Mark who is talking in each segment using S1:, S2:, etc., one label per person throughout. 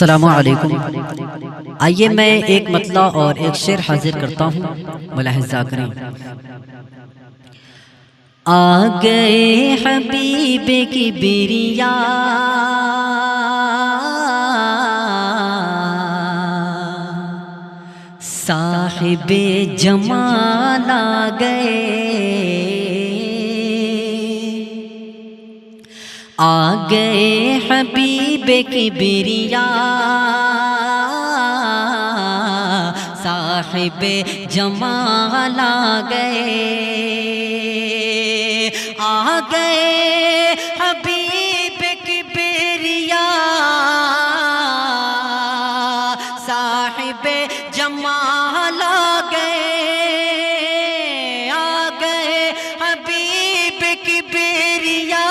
S1: السلام علیکم۔ آئیے میں ایک مطلع اور ایک شعر حاضر کرتا ہوں، ملاحظہ کریں۔ آ گئے حبیب کبریا، صاحب جمال آ گئے، آ گئے حبیب کبریا، صاحب جمال آ گئے، آ گئے حبیب کبریا، صاحب جمال آ گئے، آ گئے حبیب کبریا،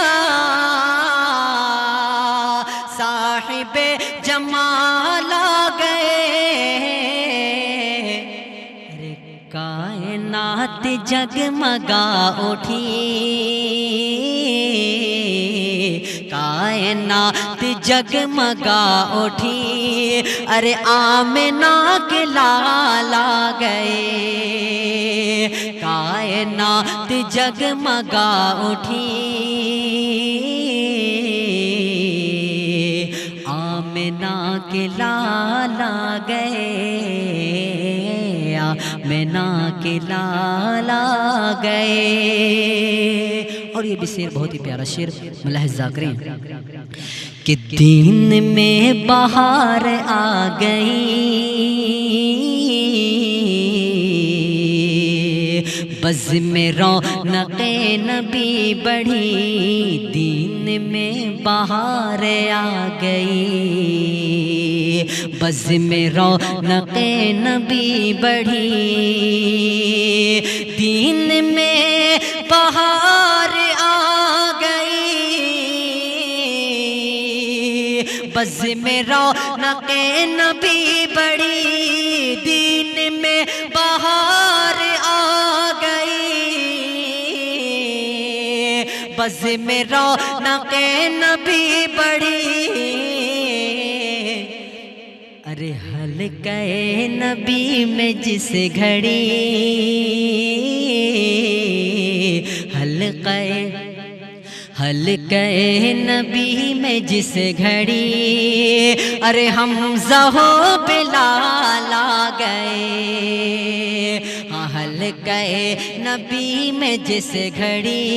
S1: صاحب جمال آ گئے۔ کائنات جگمگا اٹھی، کائنات جگمگا اٹھی، ارے آمنہ کے لال آ گئے، کائنات جگمگا اٹھی، آمنہ کے لال آ گئے، آمنہ کے لال آ گئے۔ اور یہ بھی شعر بہت ہی پیارا شعر، ملاحظہ کریں کہ دین میں بہار آ گئی، بز میں رونق نبی بڑھی، دین میں بہار آ گئی، بز میں رونق نبی بڑھی، دین میں بہار آ گئی، بز میں رونق نبی بڑھی، دین میں بہار آ گئی، بز میں رونق نبی بڑھی، ارے حلقہ نبی میں جس گھڑی، حلقہ نبی میں جس گھڑی، ارے حمزہ و بلال آ گئے، ہاں حلقہ نبی میں جس گھڑی،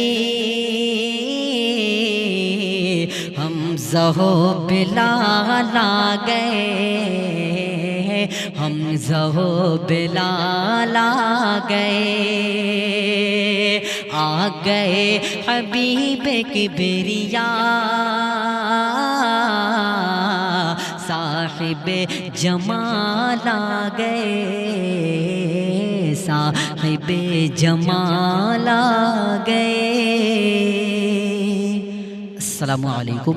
S1: حمزہ و بلال آ گئے، حمزہ و بلال آ گئے، آ گئے حبیب کبریا، صاحب جمال آ گئے، صاحب جمال آ گئے۔ السلام علیکم۔